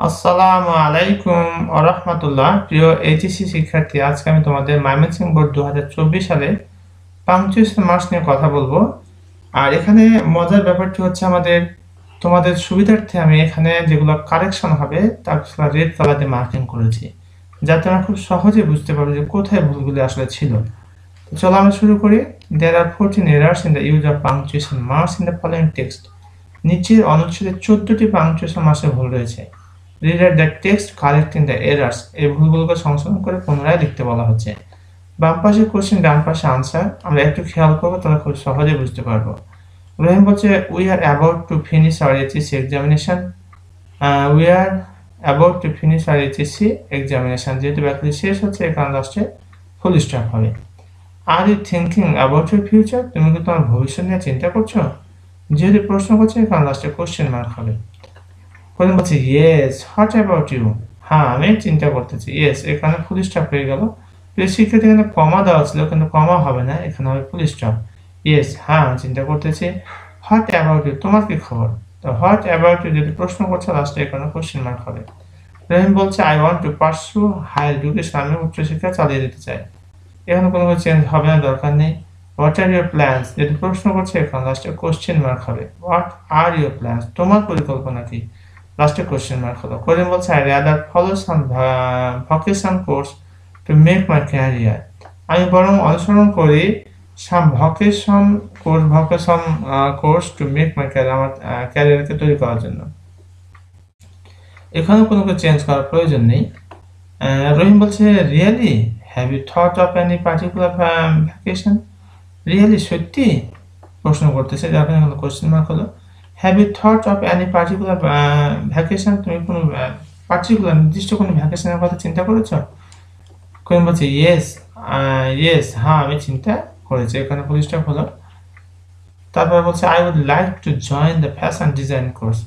আসসালামু আলাইকুম ওয়া রাহমাতুল্লাহ। প্রিয় এইচএসসি শিক্ষার্থী, আজকে আমি তোমাদের ময়মনসিংহ বোর্ড 2024 সালে পাংচুয়েশন মার্কস নিয়ে কথা বলবো। আর এখানে মজার ব্যাপারটি হচ্ছে তোমাদের সুবিধার্থে আমি এখানে যেগুলো কারেকশন হবে তাগুলো রেড কালার দিয়ে মার্কিং করেছি, যাতে আমরা খুব সহজে বুঝতে পারবো যে কোথায় ভুলগুলি আসলে ছিল। তো চলো আমরা শুরু করি। There are 14 errors in the use of punctuation marks in the following text. নিচের অনুচ্ছেদে 14টি পাংচুয়েশন মার্কসের ভুল রয়েছে। Read the text correcting the errors. এই ভুলগুলোকে সংশোধন করে পুনরায় লিখতে বলা হচ্ছে। বাম পাশে কোশ্চেন, ডান পাশে আনসার। আমরা একটু খেয়াল করবো, তাহলে খুব সহজে বুঝতে পারবো। রহিম বলছে we are about to finish our HSC examination. We are about to finish our HSC examination, যেহেতু ব্যাপারটি শেষ হচ্ছে এখানে লাস্টে ফুল স্টপ হবে। Are you thinking about your future, তুমি কি তোমার ভবিষ্যৎ নিয়ে চিন্তা করছো? যেহেতু প্রশ্ন করছে এখানে লাস্টে কোশ্চেন মার্ক হবে। কোন বলছে ইয়েস, হোয়াট অ্যাবাউট ইউ, হ্যাঁ আমি চিন্তা করতেছি। ইয়েস, এখানে ফুল স্টপ হয়ে গেল। শিক্ষার্থী এখানে কমা দেওয়া ছিল, কিন্তু কমা হবে না, এখানে হবে ফুল স্টপ। ইয়েস, হ্যাঁ আমি চিন্তা করতেছি। হোয়াট অ্যাবাউট ইউ, তোমার কি খবর? তো হোয়াট অ্যাবাউট ইউ যদি প্রশ্ন করছে লাস্টে এখানে কোশ্চেন মার্ক হবে। রহিম বলছে I want to pursue higher education, আমি উচ্চশিক্ষা চালিয়ে যেতে চাই। এখানে কোনো চেঞ্জ হবে না, দরকার নেই। হোয়াট আর ইউর প্ল্যান্স, যদি প্রশ্ন করছে এখানে লাস্টে কোশ্চেন মার্ক হবে। হোয়াট আর ইউর প্ল্যান্স, তোমার পরিকল্পনা কি? লাস্টে কোশ্চেন মার্ক হলো। করিম বলছে I rather follow some vocation course to make my career, আমি বরং অনুসরণ করি some vocation course to make my career, আমার ক্যারিয়ারকে তৈরি করার জন্য। এখানে কোনো চেঞ্জ করার প্রয়োজন নেই। রহিম বলছে really have you thought of any particular vacation, really সত্যি প্রশ্ন করতেছে, যার কারণে কোশ্চেন মার্ক হলো। Have you thought of any particular vacation, তুমি কোনো পার্টিকুলার নির্দিষ্ট কোনো ভ্যাকেশনের কথা চিন্তা করেছো? কোন বলছে ইয়েস, ইয়েস হ্যাঁ আমি চিন্তা করেছি, এখানে ফুল স্টপ হলো। তারপর বলছে I would like to join the fashion design course,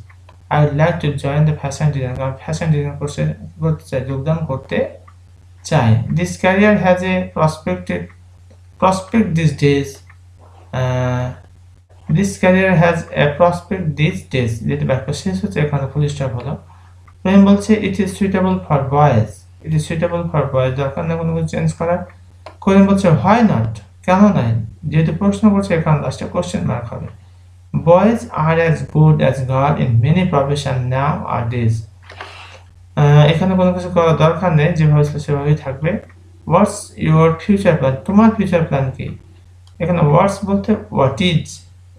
I would like to join the fashion design, কারণ ফ্যাশন ডিজাইন কোর্সে করতে চাই, যোগদান করতে চাই। This career has a prospect these days, this career has a prospect these days, যেটা বাক্য শেষ হচ্ছে এখানে ফুল স্টপ হলো। রহিম বলছে it is suitable for boys, it is suitable for boys, দরকার নেই কোনো চেঞ্জ করার। করিম বলছে হোয়াই নট, কেন নাই, যেহেতু প্রশ্ন করছে এখানে লাস্টে কোশ্চেন মার্ক হবে। Boys are as good as girl in many profession nowadays, এখানে কোনো কিছু করার দরকার নেই, যেভাবে ছিল সেভাবেই থাকবে। হোয়াটস ইউর ফিউচার প্ল্যান, তোমার ফিউচার প্ল্যান কি? এখানে হোয়াটস বলতে হোয়াট ইজ,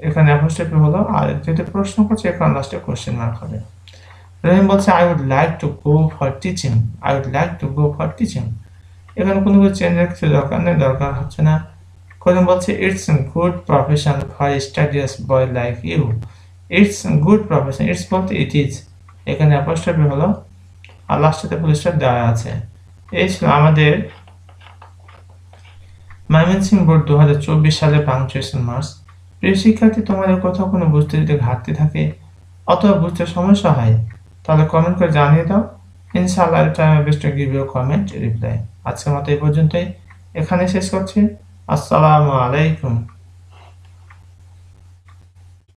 এখানে অ্যাপোস্ট্রফি হলো, আর যেহেতু প্রশ্ন করছে এখানে লাস্টে কোশ্চেন মার্ক হবে। রহিম বলছে I would like to go for teaching, I would like to go for teaching, এখানে কোনো কিছু চেঞ্জের কিছু দরকার নেই, দরকার হচ্ছে না। করিম বলছে it's good profession for studious boy like you, it's good profession, it's বলতে ইট ইজ, এখানে অ্যাপোস্ট্রফি হলো, আর লাস্টে ফুল স্টপ দেওয়া আছে। এই ছিল আমাদের ময়মনসিংহ বোর্ড 2024 সালে পাংচুয়েশন মার্কস। প্রিয় শিক্ষার্থী, তোমাদের কোথাও কোনো বুঝতে যদি ঘাটতি থাকে অথবা বুঝতে সমস্যা হয়, তাহলে কমেন্ট করে জানিয়ে দাও। ইনশাআল্লাহ I try my best to give you comment reply. আজকের মতো এই পর্যন্তই, এখানে শেষ করছি। আসসালামু আলাইকুম।